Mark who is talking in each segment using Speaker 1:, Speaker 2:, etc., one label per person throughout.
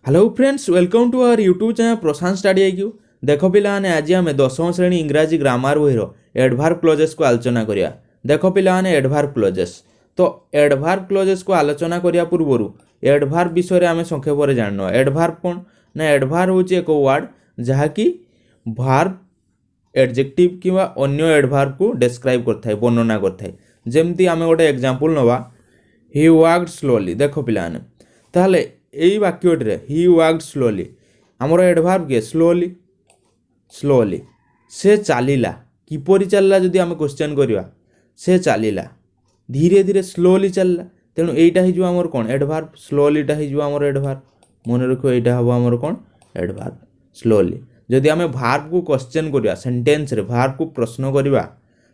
Speaker 1: Hello friends, welcome to our YouTube channel Prashant study IQ. देख पिलाने आज आम 10वीं श्रेणी इंग्राजी ग्रामर बही एडभार्ब क्लोजेस को आलोचना करिया। देख पिलाने एडभार्ब क्लोजेस तो एडभार्ब क्लोजेस को आलोचना करिया पूर्व एडभार्ब विषय में आम संक्षेप में जानना। एडभार्ब कौन ना एडभार्ब हूँ एक वर्ड जहाँकि भार्ब एडजेक्टिव कि अन्य एडभार्ब को डिस्क्राइब करता वर्णना करता है। जमती आम गोटे एग्जांपल नवा, ही वर्कड स्लोली। देख पिलाने ताहले यही वाक्यटे ही वर्कड स्लोली आमर एडभार्ब किए स्लोली। स्लोली से चलला किपरि चलला जदि आम क्वेश्चन करवा से चलला धीरे धीरे स्लोली चलला तेणु यहीटा हो आमर कौन एडभार्ब स्लोलीटा हो आमर एडभार्ब। मन रख यहाँ हम आमर कौन एडभार्ब स्लोली। जदि आम भार्ब को क्वेश्चन करवा सेंटेंस रे भार्ब को प्रश्न करवा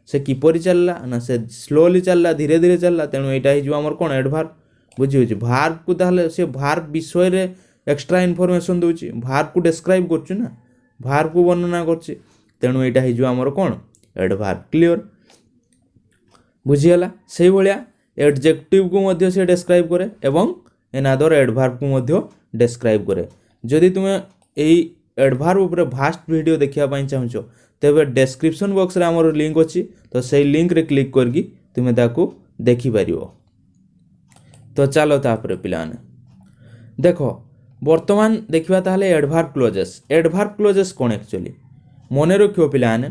Speaker 1: से किपरि चलला ना से स्लोली चलला धीरे धीरे चलला तेणु यहाँ हो आमर कौन एडभार्ब। बुझी भार्ब को ताहले से भार्ब विषय रे एक्स्ट्रा इनफॉरमेशन दूची भार्ब को डिस्क्राइब करछु ना भार्ब को वर्णना करछि तेणु एटा हिजो हमर कोन एडभार्ब। क्लियर बुझीगला। सेही भलिया एडजेक्टिव को मध्य से डिस्क्राइब करे एवं एनादर एडभार्ब को मध्य डिस्क्राइब करे। जदि तुमे एई एडभार्ब ऊपर भास्ट वीडियो देखिया पई चाहछो तेबे डिस्क्रिप्शन बॉक्स रे हमर लिंक अछि तो सेही लिंक रे क्लिक करके तुमे ताको देखि पारियो। तो चलो तापर पिलाने देख वर्तमान देखा ताहले एडभार्ब क्लोजेस। एडभार्ब क्लोजेस कौन एक्चुअली मन रखियो पिलाने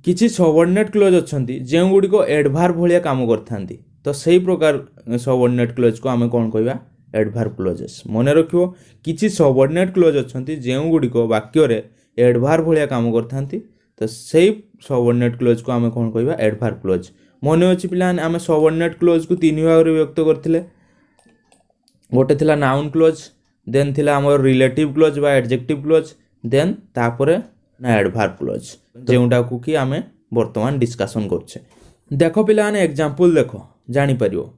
Speaker 1: किछि सबऑर्डिनेट क्लोज अच्छी जो गुड़िक एडभार्ब भाया काम करथांती तो सही प्रकार सबऑर्डिनेट क्लोज को आम कौन कहवा एडभार्ब क्लोजेस। मन रखियो किछि सबऑर्डिनेट क्लोज अच्छी जो गुड़िक वाक्य रे एडभार्ब भाया काम करथांती तो सही सबऑर्डिनेट क्लोज को आम कौन कहवा एडभार्ब क्लोज। मन अच्छी पिलाने आम सबऑर्डिनेट क्लोज को तीन भाग में व्यक्त करथिले। गोटे थिला नाउन क्लोज, देन थिला हमर रिलेटिव क्लोज बा एडजेक्टिव क्लोज, देन तापरे ना एडभार्ब क्लोज जेउटा को कि आम वर्तमान डिस्कशन करछे। देखो पिलाने एग्जांपल देखो जानि परियो।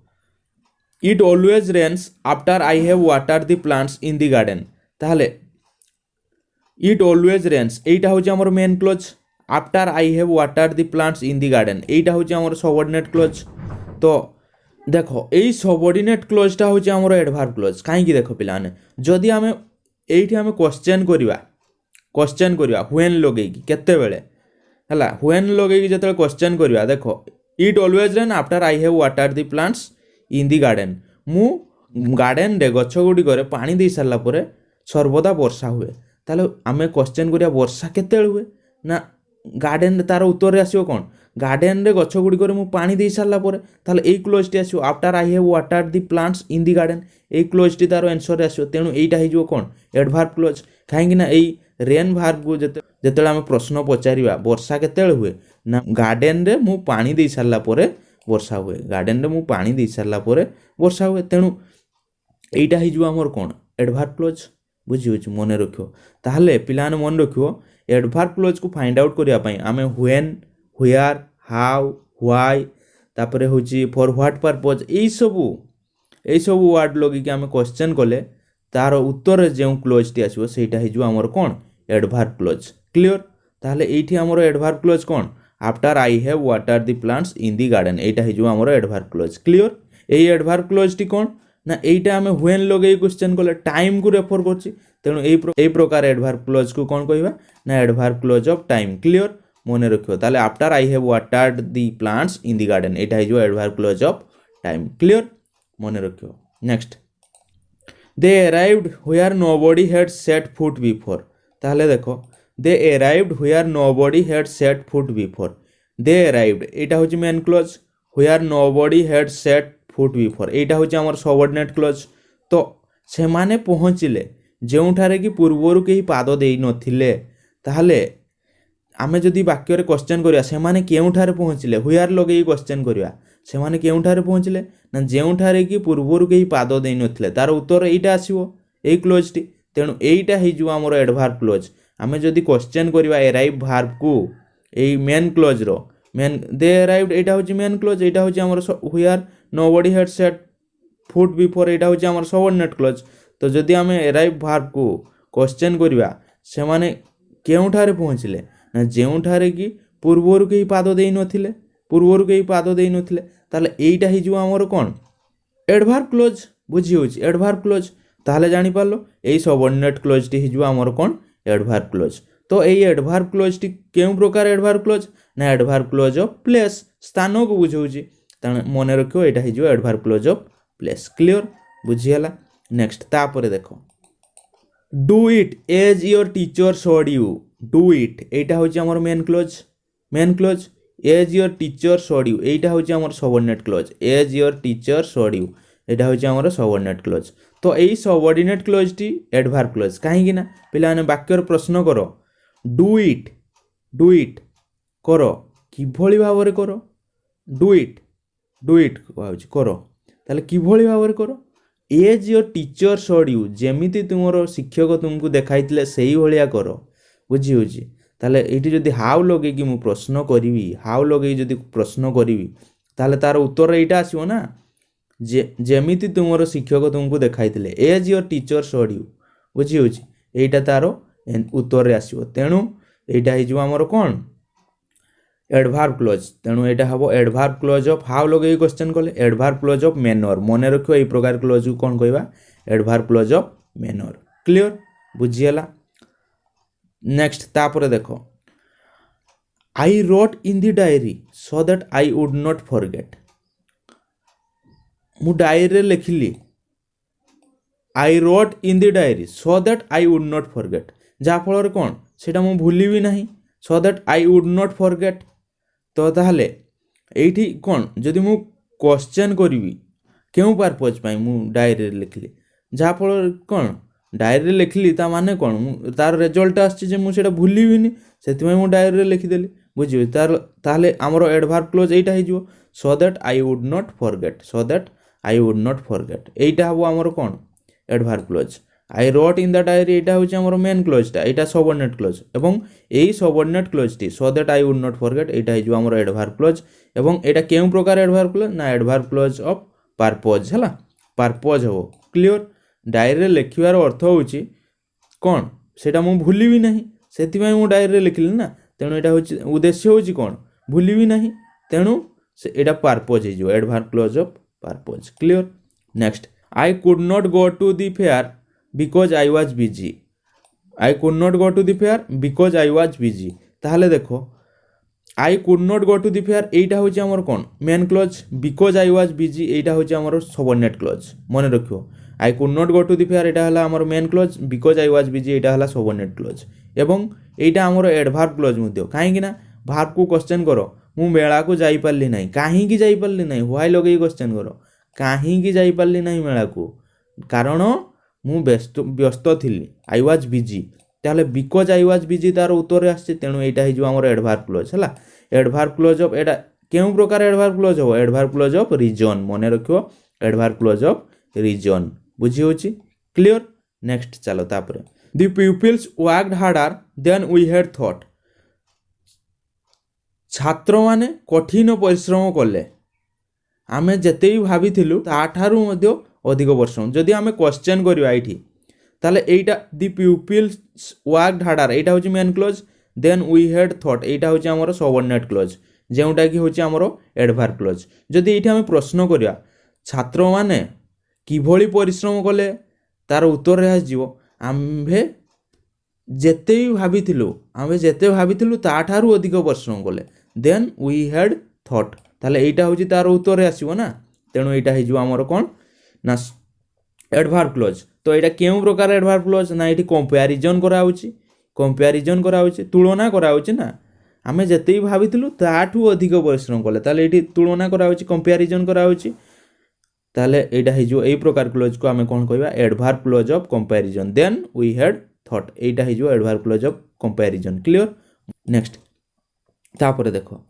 Speaker 1: It always rains after I have water the plants in the garden. ताहले इट ऑलवेज रेन्स एटा होचे हमर main clause. After I have water the plants in the garden एटा होचे हमर सबऑर्डिनेट क्लोज। तो देखो यही सबऑर्डिनेट क्लोजटा होचे हमर एडभार्ब क्लोज। काहेकि देखो पिलाने जदि आमे एठी आमे क्वेश्चन करवा व्हेन लगेगी केते बेले हला व्हेन लगेगी जते क्वेश्चन करवा देखो it always rain after I have water the plants in the garden. मु गार्डन रे गछ गुडी करे पानी दे सारला परे सर्वदा वर्षा हुए। ताले आमे क्वेश्चन करवा वर्षा केते बेले हुए ना गार्डन तार उत्तर आसो कौन गार्डन रे गछ गुड़ी करे मु पानी दे सारला परे ताले एई क्लोजटी आसो after I have water the plants in the garden एई क्लोजटी तार आंसर आसो तेणु एईटा हिजो कौन एडभार्ब क्लोज। काहेकि ना एई रेन भार्ब को जेतेले आमे प्रश्न पचारिबा वर्षा केतेले हुए ना गार्डन रे मु पानी दे सारला परे वर्षा हुए गार्डन रे मु पानी दे सारला परे वर्षा हुए तेणु एईटा हिजो हमर कौन एडभार्ब क्लोज। बुझी होची मन रखियो। ताहले पिलाने मन रखियो एडभार्ब क्लोज को फाइंड आउट करिया पई आमे व्हेन व्हेयर हाउ व्हाई तापरे होची फॉर व्हाट पर्पज एई सब वर्ड लगी कि आमे क्वेश्चन कले तार उत्तर जे क्लोजटी आसीबो सेटा हिजो हमर कोन एडभार्ब क्लोज। क्लियर। ताहले एठी हमर adverb close cone after I have water the plants in the garden एटा हिजो हमर एडभार्ब क्लोज। क्लियर। एई एडभार्ब क्लोज टी कोन ना एटा आमे व्हेन लगे क्वेश्चन कले टाइम को रेफर करछि तेणु एई प्रकार एडभार्ब क्लोज को कोन कहबा ना adverb clause of time. Clear. मन रखियो ताले after I have watered the plants in the garden एटा हिजो adverb clause of time. Clear. मन रखियो। Next they arrived where nobody had set foot before. ताहले देखो they arrived where nobody had set foot before they arrived एटा होची main clause where nobody had set foot before एटा होची हमर subordinate clause. तो से माने पहुँचिले जोठारे कि पूर्वर कहीं पाद दे नथिले ताहले आमे जदि वाक्य रे क्वेश्चन करिया से माने केउठारे पहुँचिले व्हेयर लगे क्वेश्चन करिया से माने केउठारे पहुँचिले ना जोठारे कि पूर्वर कहीं पाद दे नथिले तार उत्तर एटा आसीबो एई क्लोजटी तेणु एटा हिजो हमर एडभार्ब क्लोज। आमे जदि क्वेश्चन करिया अराइव भार्ब को एई मेन क्लोज रो मेन दे अराइव्ड एटा होची मेन क्लोज एटा होची हमर where nobody had set foot before एटा होची हमर सबऑर्डिनेट क्लोज। तो जदि आमे अराइव भार्ब को क्वेश्चन करिया से माने केउठारे पहुँचिले ना जोठारे कि पूर्वर कहीं पाद दे नथिले ताले एटा हिजो हमर कोन एडभार्ब क्लोज। बुझी होची एडभार्ब क्लोज। ताहले जानि पारलो एई सबऑर्डिनेट क्लोज टी हिजो हमर कोन एडभार्ब क्लोज। तो एई एडभार्ब क्लोज टी केउ प्रकार एडभार्ब क्लोज ना एडभार्ब क्लोज ऑफ प्लेस स्थान को बुझौची ताने मने रखियो एटा हिजो adverb clause of place. Clear बुझियला। नेक्स्ट तापरे देखो do it as your teacher showed you. Do it एटा होची हमर main clause as your teacher showed you एटा होची हमर subordinate clause as your teacher showed you एटा होची हमर सबऑर्डिनेट क्लोज। तो एई सबऑर्डिनेट क्लोज टी एडभार्ब क्लोज काहेकि ना पिला माने वाक्यर प्रश्न करो डू इट करो किभଳି भाବରେ करो डू इट कहूची करो ताले किभଳି भाବରେ करो as your teacher showed you जेमिति तुमरो शिक्षक तुमको देखाइतिले सेही भलिया करो बुझी होची। ताले एठी जदि हाउ लगे कि मु प्रश्न करिवि हाउ लगे जदि प्रश्न करिवि ताले तार उत्तर एटा आसीबो ना जेमिति तुमरो शिक्षक तुमको देखाइतिले as your teacher showed you बुझी होची एटा तार उत्तर रे आसीबो। तेणु एटा हिजो हमर कोन एडभार्ब क्लोज। तेणु एटा हबो एडभार्ब क्लोज ऑफ हाउ लगे क्वेश्चन कले एडभार्ब क्लोज ऑफ मैनर मने रखियो एई प्रकार क्लोज को कोन कहबा adverb clause of manner. Clear बुझियला। नेक्स्ट तापरे देखो I wrote in the diary so that I would not forget. मु डायरी रे लिखिली I wrote in the diary so that I would not forget जा फल कौन सेटा मु भूलिबी नहीं so that I would not forget. तो ताहले एठी कौन जदि मु क्वेश्चन करिवि केउ पर्पज पई मु डायरी रे लिखली जा फल कौन डायरी रे लिखली ता माने कौन तार रिजल्ट आछि जे मु सेटा भूलिबिनी सेति मु डायरी रे लिखि देली बुझियो तार ताहले हमरो एडभार्ब क्लोज एटा हिजो सो that I would not forget so that I would not forget एटा हबो हमरो कौन adverb close. I wrote in the diary एटा होची हमर मेन क्लोज टा एटा सबऑर्डिनेट क्लोज एवं एई सबऑर्डिनेट क्लोज टी so that I would not forget एटा हिजो हमर एडभार्ब क्लोज एवं एटा केउ प्रकार एडभार्ब क्लोज ना एडभार्ब क्लोज ऑफ पर्पज हला पर्पज हो। क्लियर डायरी रे लिखिवार अर्थ होची कोन सेटा मु भूलिबी नहीं सेति पई मु डायरी रे लिखली ना तेणु एटा होची उद्देश्य होची कोन भूलिबी नहीं तेणु से एटा पर्पज हिजो adverb clause of purpose. Clear. Next I could not go to the fair because I was busy. I could not go to the fair because I was busy ताहले देखो I could not go to the fair एटा होची हमर कोन main clause because I was busy एटा होची हमर subordinate clause मने रखियो I could not go to the fair एटा हला हमर main clause because I was busy एटा हला सबऑर्डिनेट क्लोज एवं एटा हमर एडभार्ब क्लोज मध्य काहे कि ना भार्ब को क्वेश्चन करो मु मेला को जाई पारली नाही काहे कि जाई पारली नाही व्हाई लगे क्वेश्चन करो काहे कि जाई पारली नाही मेला को कारण मु व्यस्त थिली आई वाज बिजी ताले बिकॉज आई वाज बिजी तार उत्तर आछे तेणु एटा हिजो हमर एडभार्ब क्लोज हला। एडभार्ब क्लोज ऑफ एटा केउ प्रकार एडभार्ब क्लोज हो एडभार्ब क्लोज ऑफ रीजन मने रखियो एडभार्ब क्लोज ऑफ रीजन बुझी होची। क्लियर। नेक्स्ट चलो तापरे the peoples worked harder than we had thought. छात्र माने कठिन परिश्रम कले आमे जेते भी भाबिथिलु ताठारु मध्ये अधिक परिश्रम जदि आमे क्वेश्चन करिवा एठी ताले एटा द पिपल्स वर्कड हार्डर एटा होची main clause than we had thought एटा होची हमर सबऑर्डिनेट क्लोज जेउटा कि होची हमर एडभार्ब क्लोज। जदि एठी आमे प्रश्न करिवा छात्र माने किभଳି परिश्रम कले तार उत्तर रे आजिवो आम्भे जेते भाबिथिलु ताठारु अधिक परिश्रम कले देन वी हैड थॉट ताले एटा होची तार उत्तर रे आसीबो ना तेणु एटा हिजो हमर कोन ना एडभार्ब क्लोज। तो एटा केउ प्रकार एडभार्ब क्लोज ना एठी कंपैरिजन करा होची तुलना करा होची ना आमे जेते भी भाबिथिलु ताठू अधिक परिश्रम कले ताले एठी तुलना करा होची कंपैरिजन करा होची ताले एटा हिजो एई प्रकार क्लोज को आमे कोन कहबा adverb clause of comparison than we had thought एटा हिजो adverb clause of comparison. Clear. Next तापरे देखो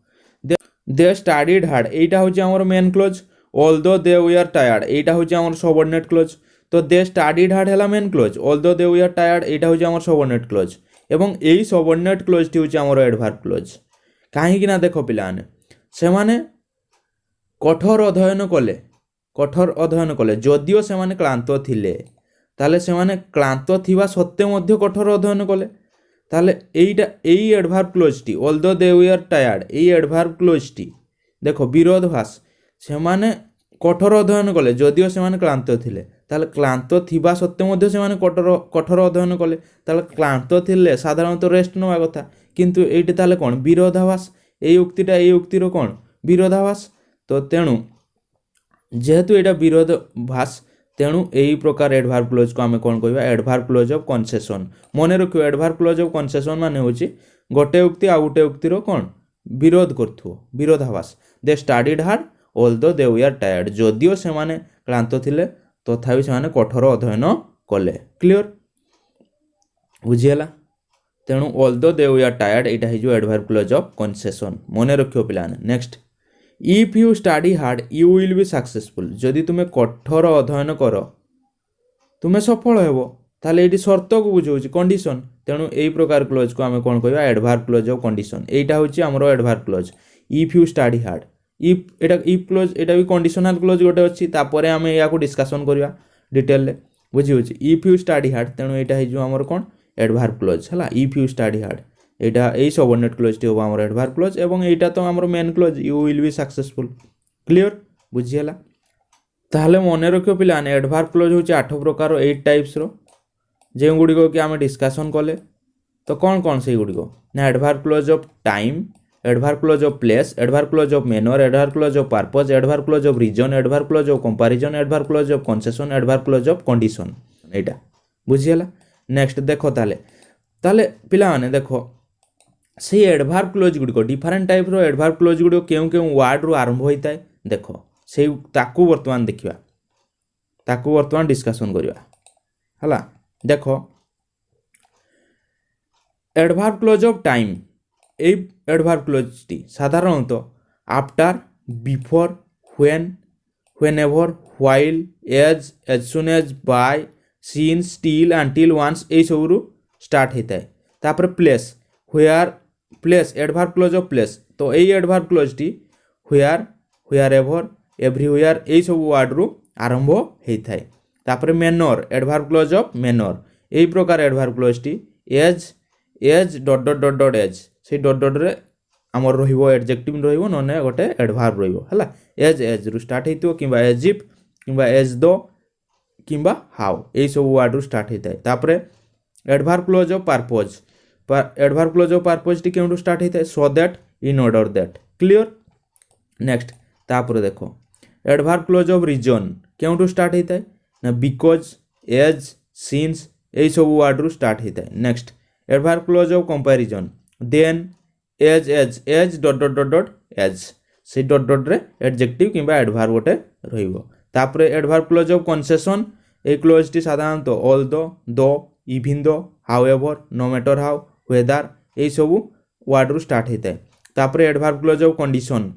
Speaker 1: दे स्टडीड हार्ड एटा होची हमर main clause although they we are tired एटा होची हमर सबऑर्डिनेट क्लोज। तो दे स्टडीड हार्ड हैला main clause although they we are tired एटा होची हमर सबऑर्डिनेट क्लोज एवं एई सबऑर्डिनेट क्लोज टी होची हमर एडभार्ब क्लोज काहे कि ना देखो पिलाने से माने कठोर अध्ययन कले जदियो से माने क्लांत थिले ताले से माने क्लांत थिबा सत्ते मध्य कठोर अध्ययन कले ताले एईटा एई एडभार्ब क्लोज टी although they we are tired एई एडभार्ब क्लोज टी देखो विरोधाभास से माने कठोर अध्ययन कले जदियो से माने क्लांत थिले ताले क्लांत थिबा सत्वे मध्य से कठोर अध्ययन कले ताले क्लांत थिले साधारणतः रेस्ट नवा कथा किंतु एइटे ताले कोन विरोधाभास एई उक्तिर कोन विरोधाभास तो तेणु जेहेतु एटा विरोधाभास तेणु यही प्रकार एडभार्ब क्लोज को आम कौन कहवा एडभार्ब क्लोज ऑफ कंसेशन मन रखियो एडभार्ब क्लोज ऑफ कंसेशन माने होची गोटे उक्ति आ गोटे उक्तिर कौन विरोध करथुओ विरोधाभास they studied hard although they were tired जदिओ से माने क्लांत थिले तथापि से माने कठोर अध्ययन कले क्लियर बुझीगला तेणु ऑल्दो दे वर टायर्ड एटा हिजो एडभार्ब क्लोज ऑफ कंसेशन मन रखियो पिलाने next if you study hard you will be successful जदि तुम्हें कठोर अध्ययन कर तुम्हें सफल हेबो ताले एटी शर्त को बुझाउछि कंडीशन तेणु एई प्रकार क्लोज को आमे कोन कहबा एडभार्ब क्लोज ऑफ कंडीशन एटा होछि हमरो adverb close if you study hard if close एटा भी कंडीशनल क्लोज गोटे अछि तापरे आमे या को डिस्कशन करिया डिटेल ले बुझि होछि इफ यू स्टडी हार्ड तेणु एटा हिजो हमर कोन एडभार्ब क्लोज हला if you study hard Etah A subordinate clause T होबा हमर एडभार्ब क्लोज एवं एटा तो हमर main clause you will be successful clear बुझियला ताहले मने रखियो पिलाने एडभार्ब क्लोज होछि 8 प्रकार 8 टाइप्स रो जे गुडी को कि आमे डिस्कशन कले तो कौन से गुडी को ना adverb clause of time adverb clause of place adverb clause of manner adverb clause of purpose adverb clause of reason adverb clause of comparison adverb clause of concession adverb clause of condition एटा बुझियला next देखो ताले पिला माने देखो से adverb close गुडी को different type रो adverb close गुडी को केउ वर्ड रो आरंभ होइता है देखो से ताकू वर्तमान देखिबा ताकू वर्तमान डिस्कशन करिवा हला देखो एडभार्ब क्लोज ऑफ टाइम ए एडभार्ब क्लोज टी साधारणतः after before when whenever while as soon as by since till until once ए सबरु स्टार्ट होता है तापर place where place adverb clause of place तो यही एडभार्ब क्लोज टी व्हेयर एवर एवरीवेयर ए सब वर्ड रु आरंभ होता है तापर manner adverb clause of manner यही प्रकार एडभार्ब क्लोज टी as dot dot dot dot as से डॉट डॉट रे हमर रहिबो एडजेक्टिव रहिबो नने गोटे एडभार्ब रहिबो हला एज रु स्टार्ट हेतियो किबा एज इफ किबा एज दो किबा हाउ ए सब वर्ड रु स्टार्ट होता है तापर adverb clause of purpose adverb clause of purpose टी केउंटू स्टार्ट होता है so that in order that clear next तापर देखो एडभार्ब क्लोज ऑफ रीजन केउंटू स्टार्ट होता है ना बिकॉज एज सिंस ए सब वर्ड रु स्टार्ट होता है next adverb clause of comparison than as dot dot dot dot as से डॉट डॉट रे एडजेक्टिव किबा एडभार्ब गोटे रहिबो तापर एडभार्ब क्लोज ऑफ कंसेशन ए क्लोज टी साधारणतः although though even though however no matter how whether ए सब वर्ड रु स्टार्ट होता है तापर एडभार्ब क्लोज ऑफ कंडीशन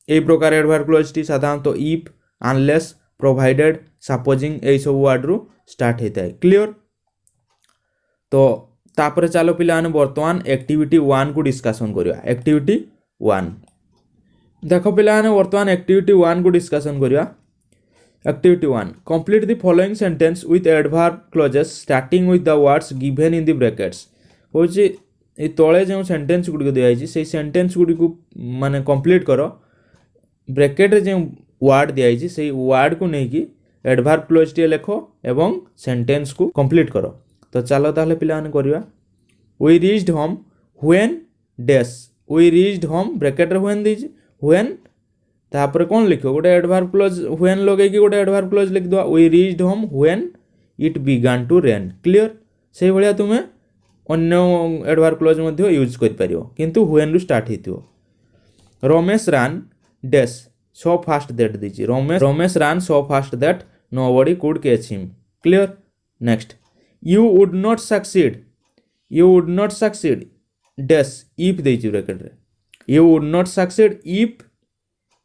Speaker 1: ए प्रकार एडभार्ब क्लोज टी साधारणतः इफ अनलेस प्रोवाइडेड सपोजिंग ए सब वर्ड रु स्टार्ट होता है क्लियर तो तापर चलो पिला माने वर्तमान एक्टिविटी 1 को डिस्कशन करिया एक्टिविटी 1 देखो पिला माने वर्तमान एक्टिविटी 1 को डिस्कशन करिया activity 1 complete the following sentence with adverb clauses starting with the words given in the brackets होची ए तळे जे सेंटेंस गुडी को दिया छै से सेंटेंस गुडी को माने कंप्लीट करो ब्रैकेट रे जे वर्ड दिया छै से वर्ड को नै कि एडभार्ब क्लोज टी लिखो एवं सेंटेंस को कंप्लीट करो तो चलो ताहले पिला माने करिया we reached home when dash we reached home bracket रे व्हेन दिज व्हेन तापर कौन लिखो गोटे एडभार्ब क्लोज व्हेन लगे कि गोटे एडभार्ब क्लोज लिख दो we reached home when it began to rain clear से भलिया तुमे अन्य एडभार्ब क्लोज मध्ये यूज कर परियो किंतु व्हेन रु स्टार्ट हेतियो Ramesh ran dash so fast that दिजी Ramesh ran so fast that nobody could catch him clear next you would not succeed dash if दिजी ब्रैकेट रे you would not succeed if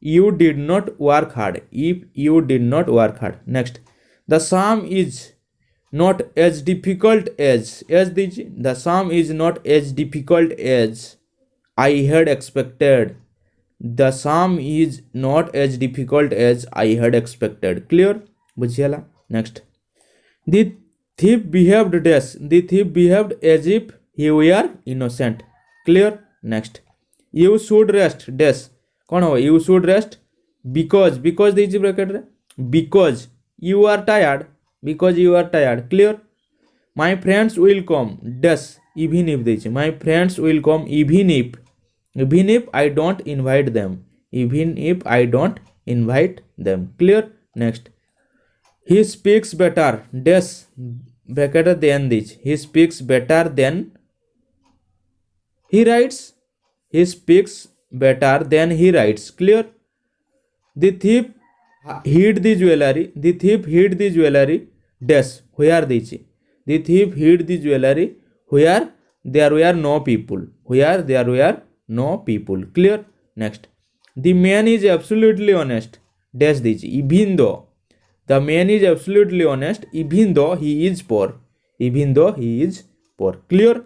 Speaker 1: you did not work hard if you did not work hard next the sum is not as difficult as the sum is not as difficult as I had expected the sum is not as difficult as I had expected clear बुझियला next the thief behaved as if he were innocent clear next you should rest dash कौन हो you should rest because दीजिए bracket रे because you are tired, because you are tired. Clear? My friends will come dash even if ଦେଇଛି my friends will come even if I don't invite them, even if I don't invite them. Clear? Next, he speaks better dash better than this, he speaks better than he writes, he speaks better than he writes. Clear? The thief hid the jewelry, the thief hid the jewelry dash where ଦେଇଛି, the thief hid the jewelry where there were no people, where there were no people. Clear? Next, the man is absolutely honest dash ଦେଇଛି even though, the man is absolutely honest even though he is poor, even though he is poor. Clear?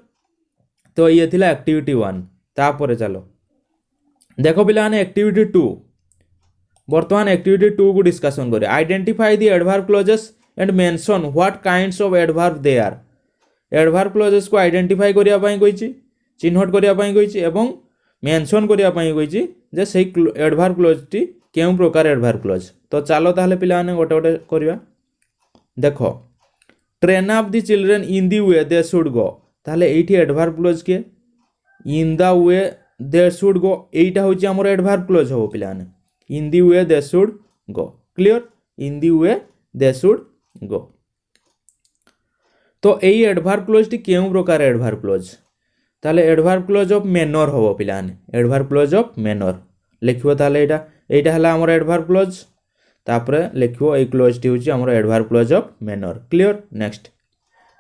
Speaker 1: तो ये थिला activity 1. तापर चलो देखो पिलाने activity 2. बर्तमान activity 2 को डिस्कशन करें. Identify the adverb clauses and mention what kinds of adverb they are. Adverb clauses को आइडेंटिफाई करिया पई कहिछि, चिन्हट करिया पई कहिछि एवं मेंशन करिया पई कहिछि जे सेही एडवर्ब क्लोज टी केउ प्रकार एडवर्ब क्लोज. तो चलो ताहले पिलाने गोटे गोटे करिया. देखो train up the children in the way they should गो. ताहले एठी एडवर्ब क्लोज के इन द वे दे शुड गो एटा होची हमर एडवर्ब क्लोज हो पिलाने. In the way they should go. Clear? In the way they should go. तो एई एडवर्ब क्लोज टी केउ प्रकार एडवर्ब क्लोज. ताहले एडवर्ब क्लोज ऑफ मैनर हो पिलाने. एडवर्ब क्लोज ऑफ मैनर लिखिबो. ताहले एटा हला हमर एडवर्ब क्लोज. तापरे लिखिबो एई क्लोज टी होची हमर adverb clause of manner. Clear? Next,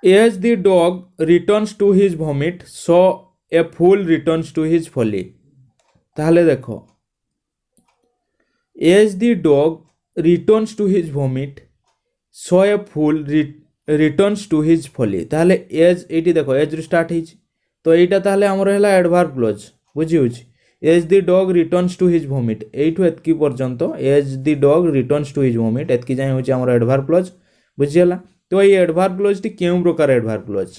Speaker 1: as the dog returns to his vomit so a fool returns to his folly. ताहले देखो as the dog returns to his vomit so a fool returns to his folly. ताहले as eighty देखो as रू start his. तो एटा ताहले हमर हला adverb close. बुझी होची as the dog returns to his vomit एठु एतकी पर्यंत as the dog returns to his vomit एतकी जाय होची हमर एडवर्ब क्लोज. बुझी हला. तो ये एडवर्ब क्लोज टी केउ प्रकार एडवर्ब क्लोज.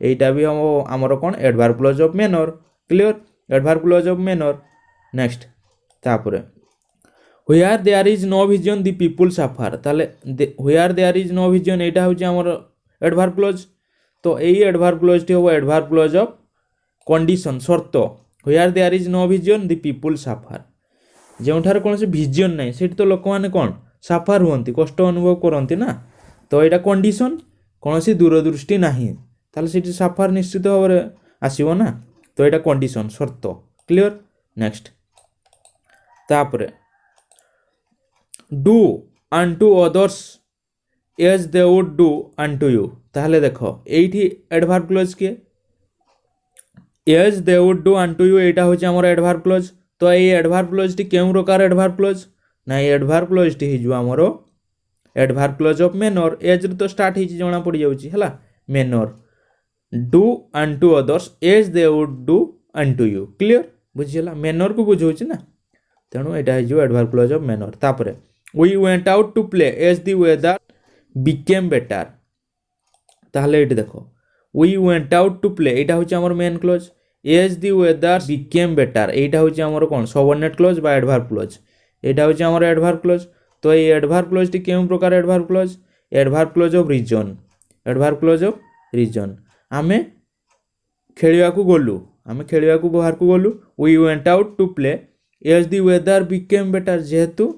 Speaker 1: एटा भी हम हमर कोन adverb clause of manner. Clear? Adverb clause of manner. Next, तापरे where there is no vision the people suffer. ताले where there is no vision एटा होची हमर एडवर्ब क्लोज. तो एई एडवर्ब क्लोज टी हो एडवर्ब क्लोज ऑफ कंडीशन शर्त. where there is no vision the people suffer. जेउठार कोन से vision नै सेठी तो लोक माने कोन सफर हुंती, कष्ट अनुभव करंती ना. तो यहाँ कंडीशन कौन सी दूरदृष्टि नहीं ताले सीटी सफर निश्चित भाव में आसो ना. तो यहाँ कंडीशन शर्त. क्लियर? नेक्स्ट, तापरे do unto others as they would do unto you. ताहले देखो एठी एडवर्ब क्लोज के as they would do unto you एटा होची हमर एडवर्ब क्लोज. तो ये एडवर्ब क्लोज टी केउ प्रकार एडवर्ब क्लोज ना. एडवर्ब क्लोज टी हिजु हमरो adverb clause of manner. As तो स्टार्ट हिची जणा पड़ी जाउची हला. Manner do unto others as they would do unto you. Clear? बुझिला? मैनर को बुझौची ना. तेणु एटा हिजु एडवर्ब क्लोज ऑफ मैनर. तापरे we went out to play as the weather became better. ताहले एटी देखो we went out to play एटा होची हमर main clause. As the weather became better एटा होची हमर कोन सबऑर्डिनेट क्लोज बा एडवर्ब क्लोज. एटा होची हमर एडवर्ब क्लोज. तो ये एडवर्ब क्लोज टी केउ प्रकार adverb clause. Adverb clause of reason. Adverb clause of reason. आमे खेलिया को गलु, आमे खेलिया को बाहर को गलु. We went out to play as the weather became better. जेहेतु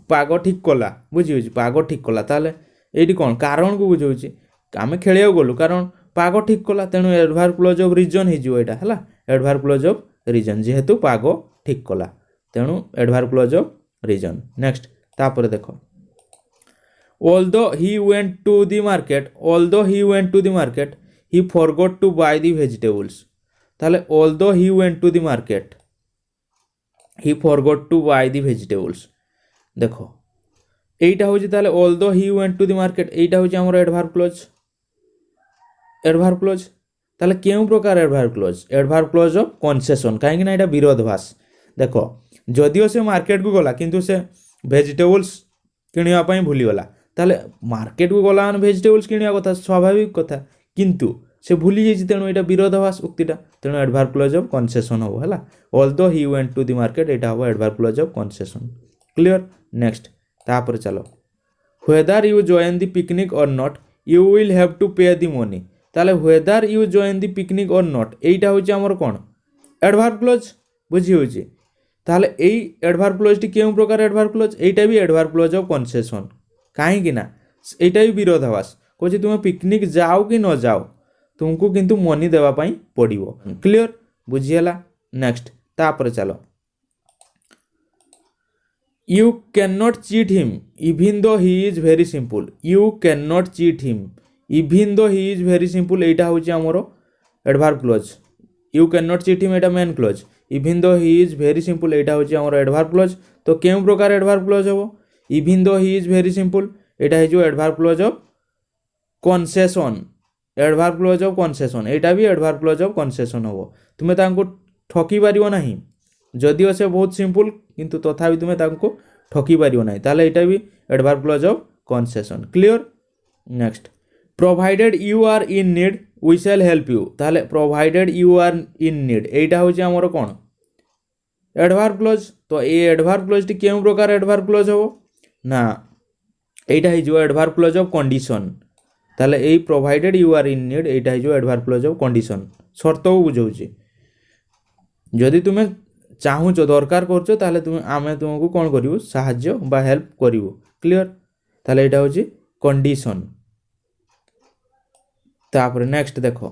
Speaker 1: पाग ठीक कला. बुझी होची पाग ठीक कला. ताले एटी कोन कारण को बुझौची. आमे खेलिया गलु कारण पाग ठीक कला. तेणु एडवर्ब क्लोज ऑफ रीजन हिजो एटा हला. एडवर्ब क्लोज ऑफ रीजन जेहेतु पाग ठीक कला. तेणु adverb clause of reason. Next, तापर देखो although he went to the market he forgot to buy the vegetables. ताले although he went to the market he forgot to buy the vegetables. देखो एटा होची ताले although he went to the market एटा होची हमर adverb clause. Adverb close ताले केउ प्रकार adverb clause. Adverb clause of concession. काहे ना एटा विरोधाभास. देखो जदियो से मार्केट को गला किंतु से भेजिटेबल्स किणवाई भूलीगला. ताले मार्केट को गला भेजिटेबल्स किणवा कथा स्वाभाविक कथा. किंतु से भूली जाइए. तेणु यहाँ विरोधाभास उक्तिटा. तेणु एडवर्ब क्लोज ऑफ कंसेशन हम है. Although he went to the market एटा हम adverb clause of concession. Clear? Next, तापर चलो whether you join the picnic or not you will have to pay the money ताले whether you join the picnic or not एटा होची हमर कोन adverb close बुझी होची ताले एई एडवर्ब क्लोज टी केउ प्रकार एडवर्ब क्लोज एटा भी एडवर्ब क्लोज ऑफ कंसेशन काहे कि ना एटा भी विरोधाभास कोची तुम पिकनिक जाओ कि न जाओ तुमको किंतु मनी देवा पई पड़िबो क्लियर बुझियला नेक्स्ट तापर चलो You cannot cheat him even though he is very simple. You cannot cheat him even though he is very simple. एटा होची हमरो adverb close. You cannot cheat him Etah main close. Even though he is very simple एटा होची हमरो adverb close. तो केउ प्रकार adverb close हबो? Even though he is very simple एटा हे जो adverb clause of concession. Adverb clause of concession एटा भी adverb clause of concession हबो. तुमे तांको ठकी पारिबो नाही. जदिओ से बहुत सिंपल किंतु तथापि तुमे तांको ठकी पारिबो नाही ताले एटा भी adverb clause of concession clear next provided you are in need we shall help you ताले provided you are in need एटा होची हमर कोन एडवर्ब क्लोज तो ए एडवर्ब क्लोज टी केउ प्रकार एडवर्ब क्लोज हबो ना एटा हे जो एडवर्ब क्लोज ऑफ कंडीशन ताले ए provided you are in need एटा हे जो एडवर्ब क्लोज ऑफ कंडीशन शर्त बुझौची जदि तुमे चाहूच दरकार करछो ताले तुम आमे तुमको कोन करिवो साहाय्य बा हेल्प करिवो क्लियर ताले एटा होची कंडीशन तापर नेक्स्ट देखो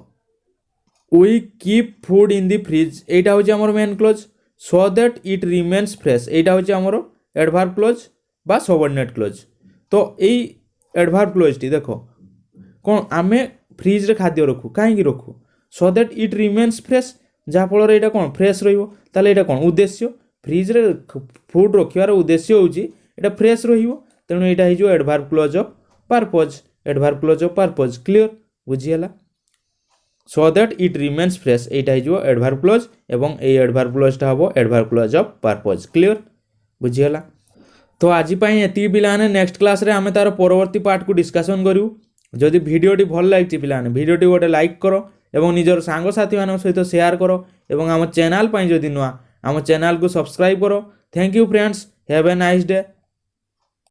Speaker 1: we keep food in the fridge एटा होची हमर main clause so that it remains fresh एटा होची हमर एडवर्ब क्लोज बा सबऑर्डिनेट क्लोज तो एई एडवर्ब क्लोज टी देखो कोन आमे फ्रिज रे खाद्य रखू काहे की रखू सो दैट इट रिमेन्स फ्रेश जहाँ फल यहाँ कौन फ्रेश रहा कौन उद्देश्य फ्रिज रे फूड रखार उद्देश्य होटा फ्रेश तेणु यहाँ हो adverb clause of purpose adverb clause of purpose clear बुझीगला so that it remains fresh यहाँ हो एडवर्ब क्लोज एवं ये एडवर्ब क्लोजटा हम adverb clause of purpose clear बुझीगला तो आज ये पिलाने नेक्स्ट क्लास रे आमे तार परवर्ती पार्ट को डिस्कशन करूँ जदि भिडियोटी भल लगी पिलाने भिडियोटी गोटे लाइक करो एवं निजर सांग साथी मान सहित शेयर करो एवं आम चैनल जदि नुआ आम चैनल को सब्सक्राइब करो thank you friends have a nice day.